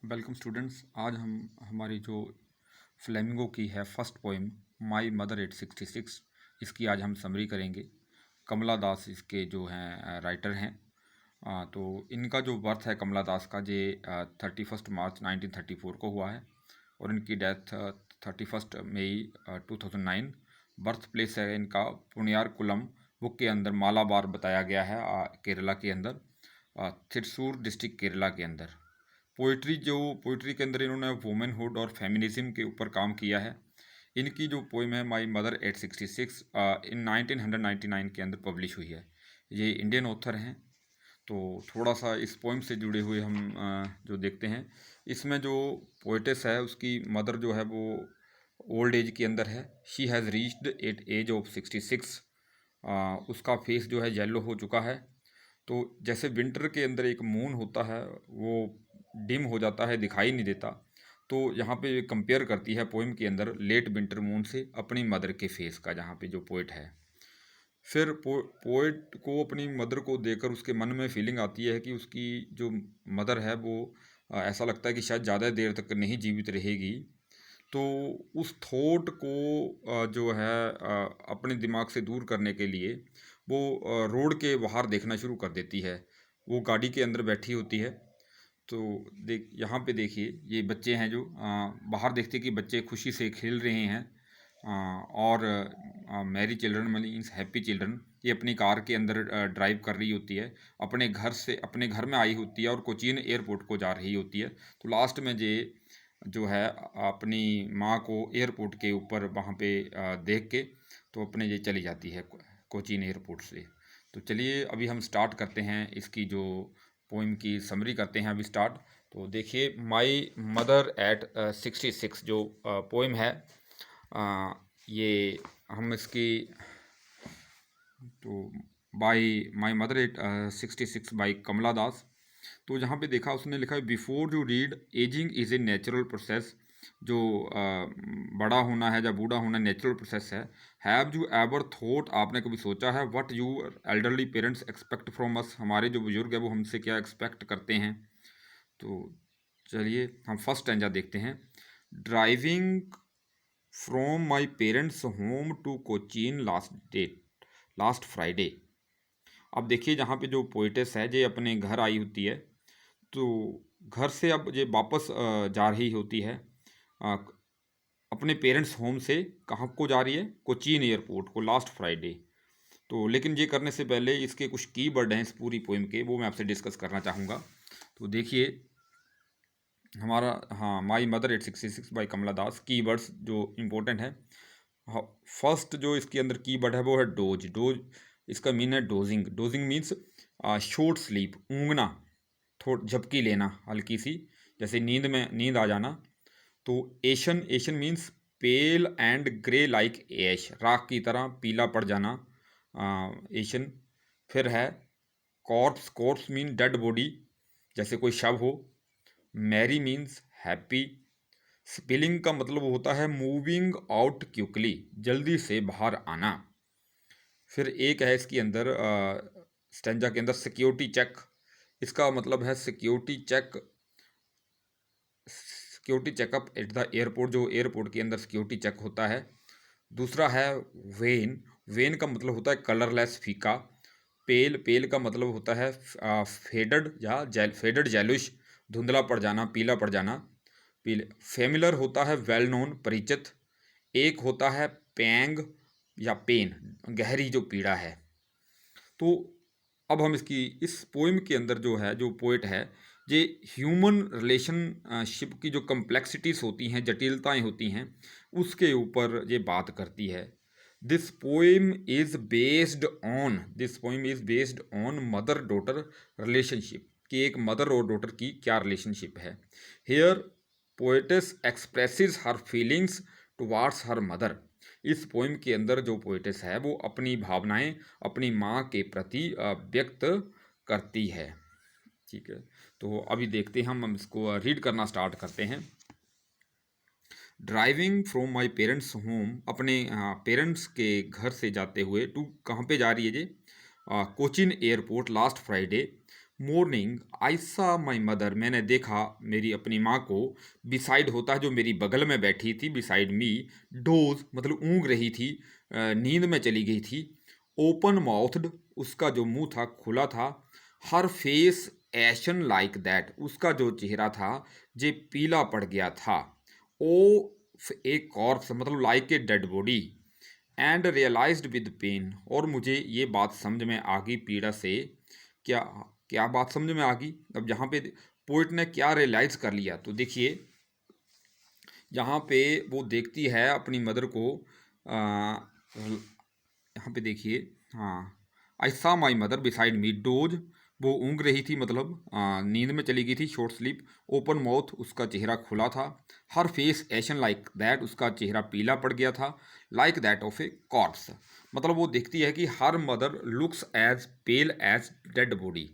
Welcome students. आज हम हमारी जो फ्लेमिंगो की है फर्स्ट पोइम माई मदर 866, इसकी आज हम समरी करेंगे। कमला दास इसके जो हैं राइटर हैं। तो इनका जो बर्थ है कमला दास का ये 31 मार्च 1934 को हुआ है और इनकी डेथ 31 मई 2009। बर्थ प्लेस है इनका पुण्यारकुलम, बुक के अंदर मालाबार बताया गया है, केरला के अंदर, थिरसूर डिस्ट्रिक्ट केरला के अंदर। पोइट्री के अंदर इन्होंने वुमेनहुड और फेमिनिज्म के ऊपर काम किया है। इनकी जो पोइम है माई मदर 866 इन 1999 के अंदर पब्लिश हुई है। ये इंडियन ऑथर हैं। तो थोड़ा सा इस पोइम से जुड़े हुए हम जो देखते हैं, इसमें जो पोइटेस है उसकी मदर जो है वो ओल्ड एज के अंदर है। She has reached at age of 66। उसका फेस जो है येलो हो चुका है। तो जैसे विंटर के अंदर एक मून होता है, वो डिम हो जाता है, दिखाई नहीं देता। तो यहाँ पे कंपेयर करती है पोइम के अंदर लेट विंटर मून से अपनी मदर के फेस का, जहाँ पे जो पोइट है। फिर पोइट को अपनी मदर को देखकर उसके मन में फीलिंग आती है कि उसकी जो मदर है वो ऐसा लगता है कि शायद ज़्यादा देर तक नहीं जीवित रहेगी। तो उस थॉट को जो है अपने दिमाग से दूर करने के लिए वो रोड के बाहर देखना शुरू कर देती है। वो गाड़ी के अंदर बैठी होती है। तो यहाँ पे देखिए ये बच्चे हैं जो बाहर देखते कि बच्चे खुशी से खेल रहे हैं। और Mary children means happy children, ये अपनी कार के अंदर ड्राइव कर रही होती है, अपने घर में आई होती है और कोचीन एयरपोर्ट को जा रही होती है। तो लास्ट में ये जो है अपनी माँ को एयरपोर्ट के ऊपर वहाँ पे देख के तो अपने ये चली जाती है कोचीन एयरपोर्ट से। तो चलिए अभी हम स्टार्ट करते हैं, इसकी जो पोइम की समरी करते हैं अभी स्टार्ट। तो देखिए माई मदर एट 66 जो पोइम है, ये हम इसकी तो by my mother at 66 by Kamala Das. तो यहाँ पे देखा उसने लिखा है before you read ageing is a natural process. जो बड़ा होना है या बूढ़ा होना नेचुरल प्रोसेस है। हैव यू एवर थॉट, आपने कभी सोचा है, what you elderly parents expect from us, हमारे जो बुजुर्ग है वो हमसे क्या एक्सपेक्ट करते हैं। तो चलिए हम फर्स्ट स्टैंजा देखते हैं। Driving from my parents home to Cochin last Friday. अब देखिए जहाँ पे जो पोइटेस है ये अपने घर आई होती है। तो घर से अब ये वापस जा रही होती है अ, अपने पेरेंट्स होम से। कहाँ को जा रही है? कोचीन एयरपोर्ट को, लास्ट फ्राइडे। तो लेकिन ये करने से पहले इसके कुछ की वर्ड हैं इस पूरी पोइम के, वो मैं आपसे डिस्कस करना चाहूँगा। तो देखिए हमारा, हाँ, माई मदर 866 बाई कमला दास, की वर्ड्स जो इम्पोर्टेंट है। हाँ, फर्स्ट जो इसके अंदर की वर्ड है वो है डोज। इसका मीन है dozing. Dozing means short sleep, ऊँघना, थोड़ा झपकी लेना हल्की सी, जैसे नींद आ जाना। तो ashen means pale and grey like ash, राख की तरह पीला पड़ जाना, एशन। फिर है कॉर्प्स मीन डेड बॉडी, जैसे कोई शव हो। Mary means happy. स्पिलिंग का मतलब होता है मूविंग आउट क्विकली, जल्दी से बाहर आना। फिर एक है इसके अंदर स्टेंजा के अंदर सिक्योरिटी चेक। इसका मतलब है security checkup at the airport, जो एयरपोर्ट के अंदर सिक्योरिटी चेक होता है। दूसरा है वेन का मतलब होता है कलरलेस, फीका। पेल का मतलब होता है फेडेड जेलिश, धुंधला पड़ जाना, पीला पड़ जाना, पीले। फेमिलर होता है वेल नोन, परिचित। एक होता है पैंग या पेन, गहरी जो पीड़ा है। तो अब हम इसकी इस पोइम के अंदर जो है, जो पोइट है, ये ह्यूमन रिलेशनशिप की जो कम्प्लेक्सिटीज़ होती हैं, जटिलताएं होती हैं, उसके ऊपर ये बात करती है। This poem is based on mother daughter relationship, कि एक मदर और डॉटर की क्या रिलेशनशिप है। Here poetess expresses her feelings towards her mother. इस पोइम के अंदर जो पोएटेस है वो अपनी भावनाएं अपनी माँ के प्रति व्यक्त करती है। ठीक है, तो अभी देखते हैं, हम इसको रीड करना स्टार्ट करते हैं। Driving from my parents home, अपने पेरेंट्स के घर से जाते हुए, टू कहाँ पे जा रही है ये? Cochin airport last Friday. Morning I सा माई मदर, मैंने देखा मेरी अपनी माँ को, बिसाइड होता है जो मेरी बगल में बैठी थी, बिसाइड मी, डोज मतलब ऊँग रही थी, नींद में चली गई थी, ओपन माउथड उसका जो मुंह था खुला था, her face ashen like that उसका जो चेहरा था जे पीला पड़ गया था, ओ ए कॉर्प्स मतलब like a dead body, and realised with pain, और मुझे ये बात समझ में आ गई पीड़ा से। क्या क्या बात समझ में आ गई? अब यहाँ पे पोइट ने क्या रियलाइज कर लिया, तो देखिए यहाँ पे वो देखती है अपनी मदर को, यहाँ पे देखिए, हाँ, आई सा my mother beside me dose, वो ऊँग रही थी मतलब नींद में चली गई थी, शॉर्ट स्लीप, ओपन माउथ उसका चेहरा खुला था, her face ashen like that उसका चेहरा पीला पड़ गया था, like that of A corpse, मतलब वो देखती है कि हर मदर लुक्स एज पेल एज डेड बॉडी,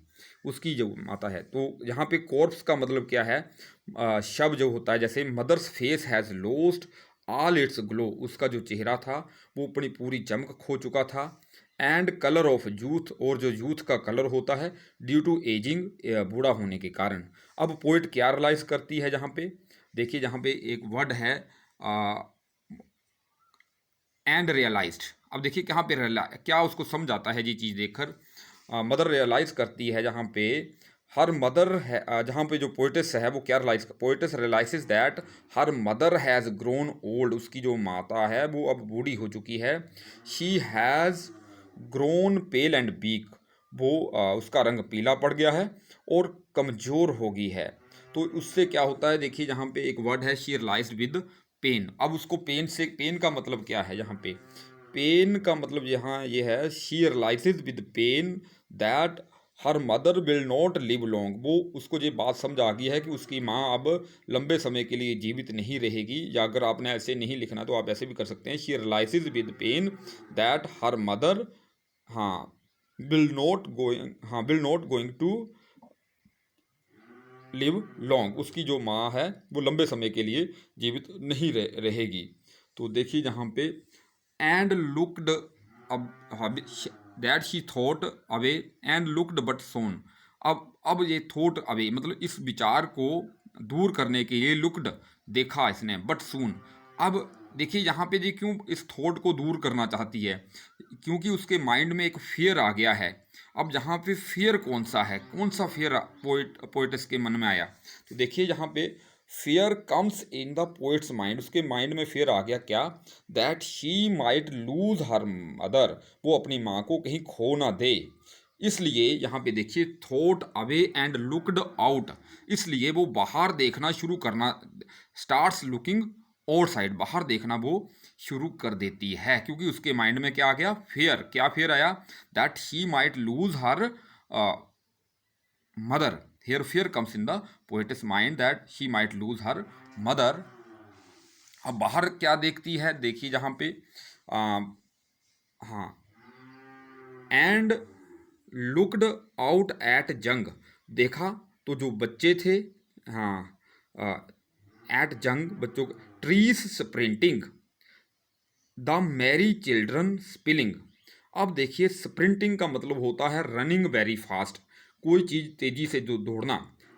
उसकी जो माता है। तो यहाँ पे कॉर्प्स का मतलब क्या है, शव जो होता है, जैसे mother's face has lost all its glow, उसका जो चेहरा था वो अपनी पूरी चमक खो चुका था, एंड कलर ऑफ यूथ, और जो यूथ का कलर होता है ड्यू टू एजिंग, बूढ़ा होने के कारण। अब पोइट क्या रियलाइज करती है, जहाँ पे देखिए, जहाँ पे एक वर्ड है एंड रियलाइज्ड, अब देखिए कहाँ पे क्या उसको समझ आता है जी चीज़ देखकर। मदर रियलाइज करती है जहाँ पे हर मदर है, जहाँ पे जो पोइटिस है वो क्या realise, poetess realises that her mother has grown old, उसकी जो माता है वो अब बूढ़ी हो चुकी है, she has grown pale and weak, वो उसका रंग पीला पड़ गया है और कमज़ोर हो गई है। तो उससे क्या होता है, देखिए जहाँ पे एक वर्ड है शी रियलाइज्ड विद पेन, अब उसको पेन से, पेन का मतलब क्या है यहाँ पे, पेन का मतलब यहाँ ये है she realises with pain that her mother will not live long, वो उसको ये बात समझ आ गई है कि उसकी माँ अब लंबे समय के लिए जीवित नहीं रहेगी, या अगर आपने ऐसे नहीं लिखना तो आप ऐसे भी कर सकते हैं, she realises with pain that her mother, हाँ, will not going to live long, उसकी जो माँ है वो लंबे समय के लिए जीवित नहीं रहेगी। तो देखिए यहाँ पे एंड लुक्ड, अब that she thought away and looked but सोन, अब ये थॉट अवे मतलब इस विचार को दूर करने के लिए लुक्ड देखा इसने, बट सून, अब देखिए यहाँ पे जी क्यों इस थॉट को दूर करना चाहती है, क्योंकि उसके माइंड में एक फियर आ गया है। अब यहाँ पे फियर कौन सा है, कौन सा फियर पोइट्स के मन में आया, तो देखिए यहाँ पे fear comes in the poets mind, उसके माइंड में फियर आ गया क्या, that she might lose her mother, वो अपनी माँ को कहीं खो ना दे, इसलिए यहाँ पे देखिए thought away and looked out, इसलिए वो बाहर देखना शुरू करना, स्टार्ट्स लुकिंग आउटसाइड, बाहर देखना वो शुरू कर देती है, क्योंकि उसके माइंड में क्या आ गया, फियर, क्या फियर आया, that she might lose her mother, here fear comes in the poet's mind that she might lose her mother. अब बाहर क्या देखती है, देखिए जहाँ पे हाँ, एंड लुक्ड आउट एट जंग, देखा तो जो बच्चे थे, हाँ, एट जंग बच्चों, trees sprinting, the Mary children spilling, अब देखिए स्प्रिंटिंग का मतलब होता है रनिंग वेरी फास्ट, कोई चीज़ तेज़ी से जो दौड़ना,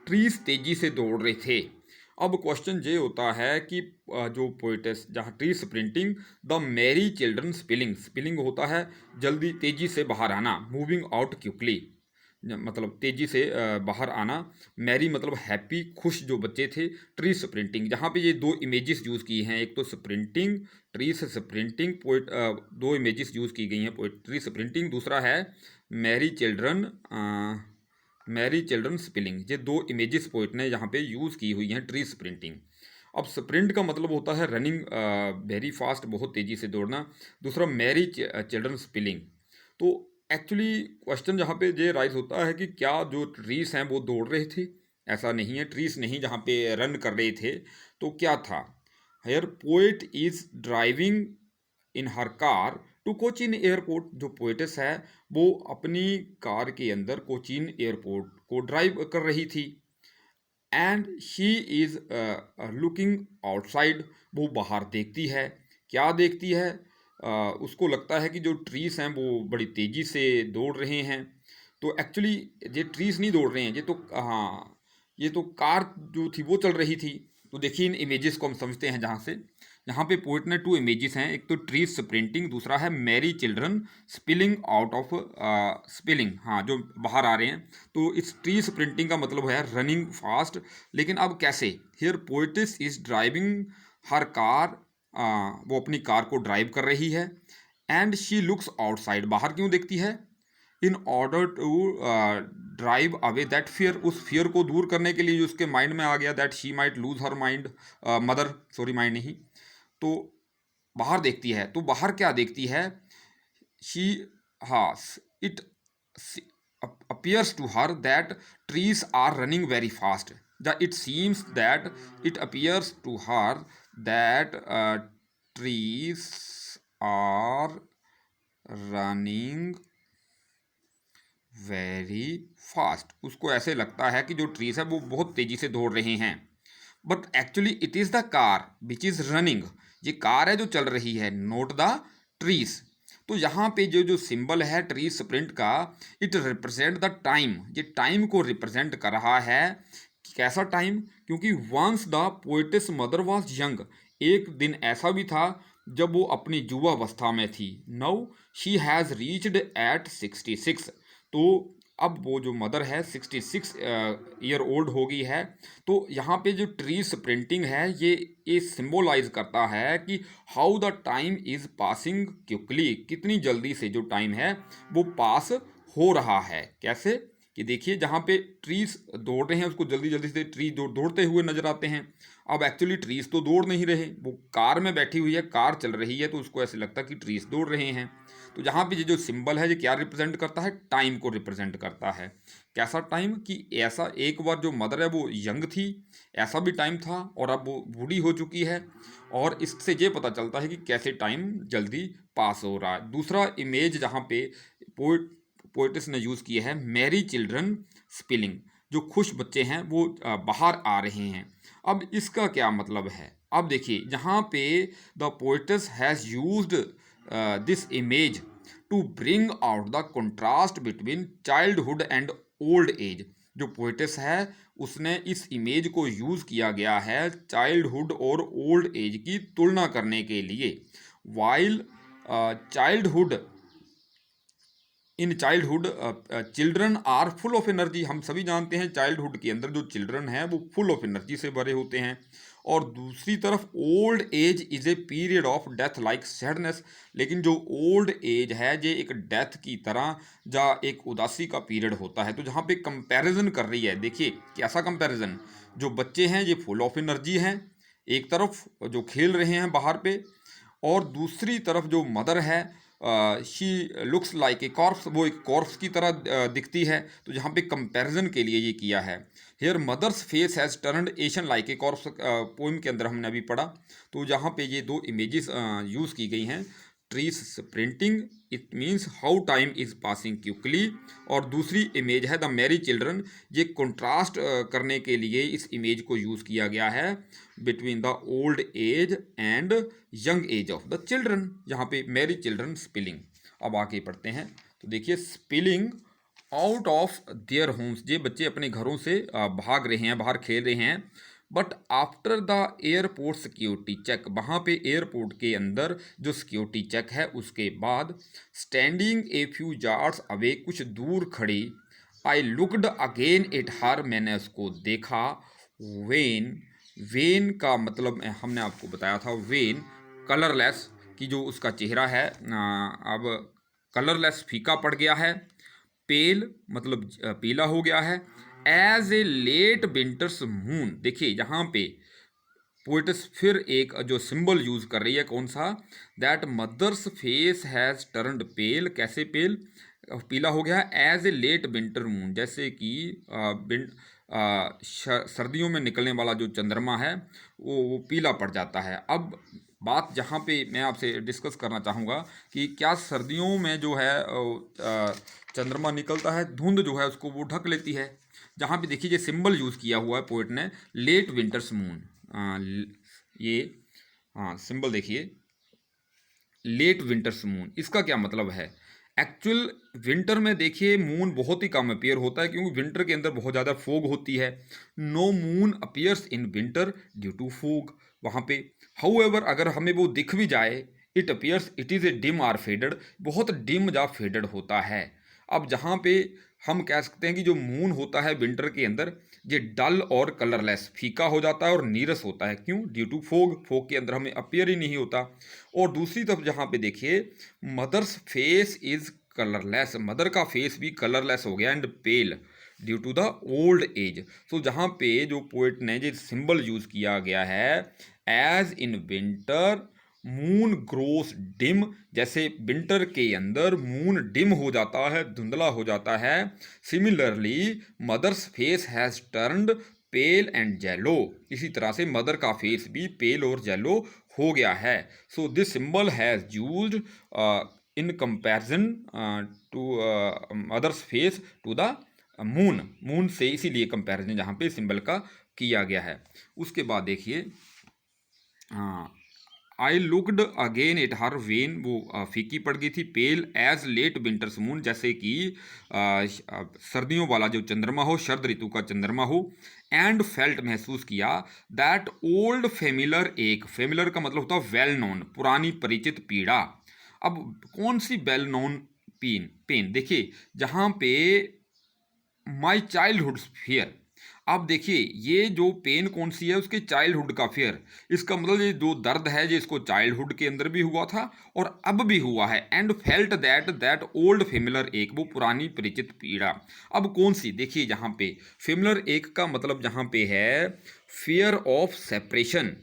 ट्रीज तेज़ी से दौड़ रहे थे। अब क्वेश्चन ये होता है कि जो पोइटस जहाँ tree sprinting, the Mary children spilling, spilling होता है जल्दी तेज़ी से बाहर आना, मूविंग आउट क्विकली, मतलब तेज़ी से बाहर आना, मैरी मतलब हैप्पी खुश जो बच्चे थे, ट्री स्प्रिंटिंग, जहाँ पे ये दो इमेजेस यूज़ की हैं, एक तो स्प्रिंटिंग, ट्री से स्प्रिंटिंग, पोइट दो इमेजेस यूज़ की गई हैं, पोइट्री स्प्रिंटिंग, दूसरा है Mary children, Mary children spilling, ये दो इमेजेस पोइट ने यहाँ पे यूज़ की हुई हैं, ट्री स्प्रिंटिंग। अब स्प्रिंट का मतलब होता है रनिंग वेरी फास्ट, बहुत तेज़ी से दौड़ना, दूसरा मैरी चिल्ड्रन स्पिलिंग। तो एक्चुअली क्वेश्चन जहाँ पे ये राइज होता है कि क्या जो ट्रीज हैं वो दौड़ रहे थे, ऐसा नहीं है, ट्रीज नहीं जहाँ पे रन कर रहे थे, तो क्या था, here poet is driving in her car to Cochin airport, जो पोइटस है वो अपनी कार के अंदर कोचीन एयरपोर्ट को ड्राइव कर रही थी, and she is looking outside, वो बाहर देखती है, क्या देखती है, उसको लगता है कि जो ट्रीज हैं वो बड़ी तेज़ी से दौड़ रहे हैं, तो एक्चुअली ये ट्रीज नहीं दौड़ रहे हैं, ये तो हाँ, ये तो कार जो थी वो चल रही थी। तो देखिए इन इमेजेस को हम समझते हैं जहाँ से, यहाँ पे पोइट ने 2 इमेजेस हैं, एक तो ट्रीज स्प्रिंटिंग, दूसरा है Mary children spilling out of spilling, हाँ जो बाहर आ रहे हैं। तो इस ट्री स्प्रिंटिंग का मतलब है रनिंग फास्ट, लेकिन अब कैसे? Here पोइटिस is driving her car, वो अपनी कार को ड्राइव कर रही है। एंड शी लुक्स आउटसाइड, बाहर क्यों देखती है? In order to drive away that fear, उस फियर को दूर करने के लिए जो उसके माइंड में आ गया, that she might lose her mind, mother, sorry mind नहीं। तो बाहर देखती है, तो बाहर क्या देखती है? शी, हाँ, it appears to her that trees are running very fast. It seems that it appears to her that trees are running very fast. उसको ऐसे लगता है कि जो ट्रीज है वो बहुत तेजी से दौड़ रहे हैं। But actually it is the car which is running, ये कार है जो चल रही है, नोट द ट्रीज। तो यहाँ पे जो जो सिंबल है ट्री स्प्रिंट का, इट रिप्रेजेंट द टाइम, ये टाइम को रिप्रेजेंट कर रहा है। कैसा टाइम? क्योंकि once the poetess mother was young, एक दिन ऐसा भी था जब वो अपनी युवावस्था में थी। Now she has reached eight 66, तो अब वो जो मदर है 66 ईयर ओल्ड हो गई है। तो यहाँ पे जो ट्री स्प्रिंटिंग है ये सिंबलाइज करता है कि how the time is passing quickly, कितनी जल्दी से जो टाइम है वो पास हो रहा है। कैसे? कि देखिए जहाँ पे ट्रीज दौड़ रहे हैं उसको जल्दी जल्दी से ट्रीज दौड़ते हुए नजर आते हैं। अब एक्चुअली ट्रीज तो दौड़ नहीं रहे, वो कार में बैठी हुई है, कार चल रही है, तो उसको ऐसे लगता है कि ट्रीज दौड़ रहे हैं। तो यहाँ पे ये जो सिंबल है ये क्या रिप्रेजेंट करता है? टाइम को रिप्रेजेंट करता है। कैसा टाइम? कि ऐसा एक बार जो मदर है वो यंग थी, ऐसा भी टाइम था, और अब वो बूढ़ी हो चुकी है। और इससे ये पता चलता है कि कैसे टाइम जल्दी पास हो रहा है। दूसरा इमेज जहाँ पे पोइटिस ने यूज़ किया है, मैरी चिल्ड्रन स्पिलिंग, जो खुश बच्चे हैं वो बाहर आ रहे हैं। अब इसका क्या मतलब है? अब देखिए यहाँ पे the poetess has used this image to bring out the contrast between childhood and old age. जो पोइटिस है उसने इस इमेज को यूज़ किया गया है चाइल्डहुड और ओल्ड एज की तुलना करने के लिए। While childhood, in childhood children are full of energy, हम सभी जानते हैं चाइल्डहुड के अंदर जो चिल्ड्रन हैं वो फुल ऑफ एनर्जी से भरे होते हैं। और दूसरी तरफ old age is a period of death like sadness, लेकिन जो ओल्ड एज है ये एक डेथ की तरह या एक उदासी का पीरियड होता है। तो जहाँ पे कंपैरिजन कर रही है, देखिए कैसा कंपैरिजन, जो बच्चे हैं ये फुल ऑफ एनर्जी हैं एक तरफ जो खेल रहे हैं बाहर पे, और दूसरी तरफ जो मदर है she looks like a corps, वो एक कॉर्प्स की तरह दिखती है। तो यहाँ पे कंपैरिजन के लिए ये किया है। Her mother's face has turned ashen like a corpse, poem के अंदर हमने अभी पढ़ा। तो जहाँ पे ये 2 इमेजेस यूज़ की गई हैं, trees sprinting, it means how time is passing quickly, और दूसरी इमेज है द मैरी चिल्ड्रन, ये कंट्रास्ट करने के लिए इस इमेज को यूज़ किया गया है between the old as and young age of the children, यहाँ पे मैरी चिल्ड्रन स्पिलिंग। अब आगे पढ़ते हैं। तो देखिए spilling out of their homes, ये बच्चे अपने घरों से भाग रहे हैं, बाहर खेल रहे हैं। But after the airport security check, वहाँ पे एयरपोर्ट के अंदर जो सिक्योरिटी चेक है उसके बाद, standing a few yards away, कुछ दूर खड़ी, I looked again at her, मैंने उसको देखा। वेन, वेन का मतलब हमने आपको बताया था, वेन कलरलेस, कि जो उसका चेहरा है अब कलरलेस फीका पड़ गया है। पेल मतलब पीला हो गया है। As a late winter's moon, देखिए यहाँ पे पोइटिस फिर एक जो सिंबल यूज कर रही है, कौन सा? That mother's face has turned pale, कैसे पेल? पीला हो गया as a late winter moon, जैसे कि सर्दियों में निकलने वाला जो चंद्रमा है वो पीला पड़ जाता है। अब बात जहाँ पे मैं आपसे डिस्कस करना चाहूँगा कि क्या सर्दियों में जो है चंद्रमा निकलता है, धुंध जो है उसको वो ढक लेती है। जहाँ पे देखिए ये सिंबल यूज़ किया हुआ है पोइट ने, लेट विंटर्स मून, ये हाँ सिंबल देखिए, लेट विंटर्स मून, इसका क्या मतलब है? एक्चुअल विंटर में देखिए मून बहुत ही कम अपीयर होता है, क्योंकि विंटर के अंदर बहुत ज़्यादा फोग होती है। No moon appears in winter due to fog वहाँ पे। हाउएवर अगर हमें वो दिख भी जाए, it appears it is a dim or faded, बहुत डिम या फेडेड होता है। अब जहाँ पे हम कह सकते हैं कि जो मून होता है विंटर के अंदर, ये डल और कलरलेस फीका हो जाता है और नीरस होता है। क्यों? ड्यू टू फोग, फोग के अंदर हमें अपीयर ही नहीं होता। और दूसरी तरफ जहाँ पे देखिए mother's face is colourless, mother का फेस भी कलरलेस हो गया and pale due to the old age. तो जहाँ पे जो पोइट ने जो सिंबल यूज किया गया है, as in winter moon grows dim, जैसे विंटर के अंदर मून डिम हो जाता है, धुंधला हो जाता है। Similarly mother's face has turned pale and yellow, इसी तरह से मदर का फेस भी पेल और जेलो हो गया है। So this symbol has used in comparison to mother's face to the moon, moon से इसीलिए कंपैरिजन जहाँ पे सिंबल का किया गया है। उसके बाद देखिए I looked again at her when, वो फीकी पड़ गई थी। पेल एज लेट विंटर्स मून, जैसे कि सर्दियों वाला जो चंद्रमा हो, शरद ऋतु का चंद्रमा हो। एंड फेल्ट, महसूस किया, दैट ओल्ड फेमिलर एक, फेमिलर का मतलब होता है वेल नोन, पुरानी परिचित पीड़ा। अब कौन सी वेल नोन पेन देखिए जहाँ पे माई चाइल्डहुड फियर। अब देखिए ये जो पेन कौन सी है, उसके चाइल्डहुड का फियर। इसका मतलब ये जो दर्द है जो इसको चाइल्डहुड के अंदर भी हुआ था और अब भी हुआ है। And felt that old familiar एक, वो पुरानी परिचित पीड़ा। अब कौन सी देखिए, यहाँ पे फेमिलर एक का मतलब जहाँ पे है फियर ऑफ सेपरेशन।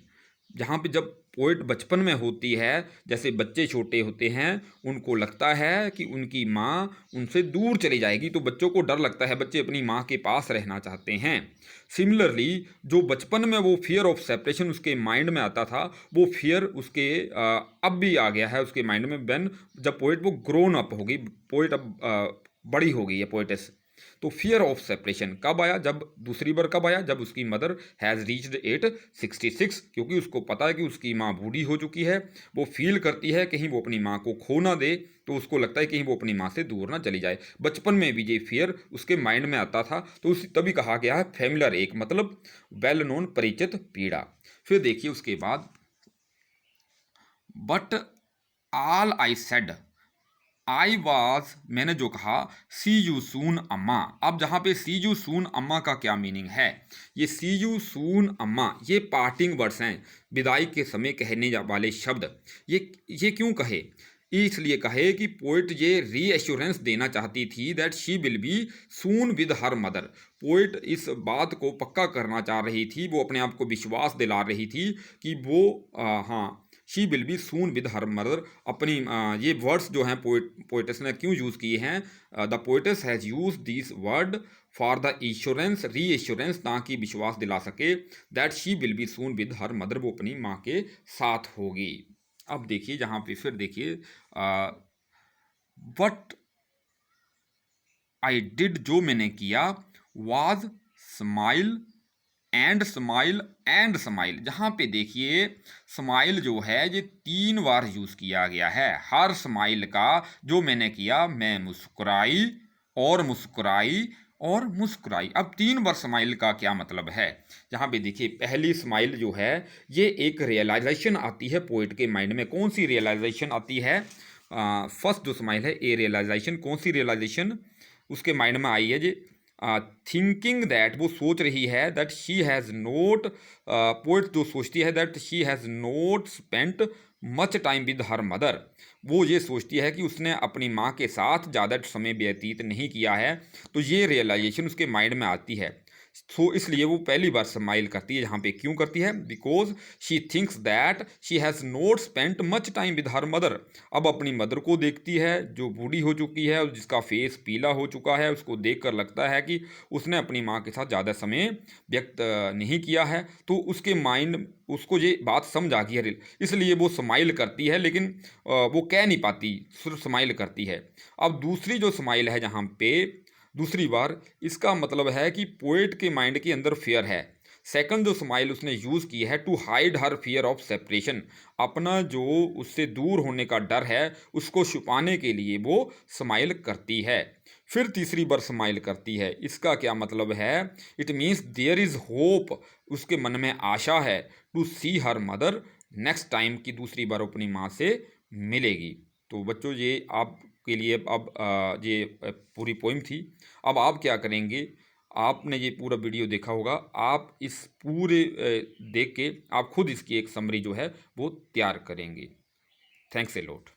जहाँ पे जब पोइट बचपन में होती है, जैसे बच्चे छोटे होते हैं, उनको लगता है कि उनकी माँ उनसे दूर चली जाएगी, तो बच्चों को डर लगता है, बच्चे अपनी माँ के पास रहना चाहते हैं। सिमिलरली जो बचपन में वो फियर ऑफ सेपरेशन उसके माइंड में आता था, वो फियर उसके अब भी आ गया है उसके माइंड में। व्हेन जब पोइट वो ग्रोन अप होगी, पोइट अब बड़ी हो गई है पोइटेस, तो फियर ऑफ सेपरेशन कब आया, जब दूसरी बार कब आया, जब उसकी मदर हैज़ रीच्ड 866, क्योंकि उसको पता है कि उसकी माँ बूढ़ी हो चुकी है। वो फील करती है कहीं वो अपनी माँ को खो ना दे, तो उसको लगता है कहीं वो अपनी माँ से दूर ना चली जाए। बचपन में भी ये फियर उसके माइंड में आता था, तो उस तभी कहा गया है फैमिलर एक, मतलब वेल नोन परिचित पीड़ा। फिर देखिए उसके बाद, but all I said, I was, मैंने जो कहा, सी यू सून अम्मा। अब जहाँ पे सी यू सून अम्मा का क्या मीनिंग है, ये सी यू सून अम्मा ये पार्टिंग वर्ड्स हैं, विदाई के समय कहने वाले शब्द। ये क्यों कहे, इसलिए कहे कि पोइट ये रीएश्योरेंस देना चाहती थी that she will be soon with her mother. Poet इस बात को पक्का करना चाह रही थी, वो अपने आप को विश्वास दिला रही थी कि वो हाँ she will be soon with her mother. अपनी ये वर्ड्स जो हैं पोइटस ने क्यों यूज़ किए हैं, the poet's has use this word for the insurance, री एश्योरेंस, ताकि विश्वास दिला सके that she will be soon with her mother, वो अपनी माँ के साथ होगी। अब देखिए जहाँ पे फिर देखिए वट आई डिड, जो मैंने किया, was smile and smile and smile. जहाँ पे देखिए स्माइल जो है ये 3 बार यूज़ किया गया है। हर स्माइल का जो मैंने किया, मैं मुस्कुराई और मुस्कुराई और मुस्कुराई। अब 3 बार स्माइल का क्या मतलब है, जहाँ पे देखिए पहली स्माइल जो है ये एक रियलाइजेशन आती है पोइट के माइंड में। कौन सी रियलाइजेशन आती है, फर्स्ट जो स्माइल है ए रियलाइजेशन, कौन सी रियलाइजेशन उसके माइंड में आई है, जी थिंकिंग दैट, वो सोच रही है that she has note, poet जो सोचती है that she has note spent much time with her mother, वो ये सोचती है कि उसने अपनी माँ के साथ ज़्यादा समय व्यतीत नहीं किया है। तो ये रियलाइजेशन उसके माइंड में आती है, सो इसलिए वो पहली बार स्माइल करती है। यहाँ पे क्यों करती है, because she thinks that she has not spent much time with her mother. अब अपनी मदर को देखती है जो बूढ़ी हो चुकी है और जिसका फेस पीला हो चुका है, उसको देखकर लगता है कि उसने अपनी माँ के साथ ज़्यादा समय व्यक्त नहीं किया है। तो उसके माइंड उसको ये बात समझ आ गई है, इसलिए वो स्माइल करती है, लेकिन वो कह नहीं पाती, सिर्फ स्माइल करती है। अब दूसरी जो स्माइल है जहाँ पे दूसरी बार, इसका मतलब है कि पोएट के माइंड के अंदर फियर है। सेकंड जो स्माइल उसने यूज़ की है, to hide her fear of separation, अपना जो उससे दूर होने का डर है उसको छुपाने के लिए वो स्माइल करती है। फिर तीसरी बार स्माइल करती है, इसका क्या मतलब है? It means there is hope, उसके मन में आशा है, to see her mother next time, की दूसरी बार अपनी माँ से मिलेगी। तो बच्चों ये आपके लिए अब ये पूरी पोइम थी। अब आप क्या करेंगे, आपने ये पूरा वीडियो देखा होगा, आप इस पूरे देख के आप खुद इसकी एक समरी जो है वो तैयार करेंगे। Thanks a lot.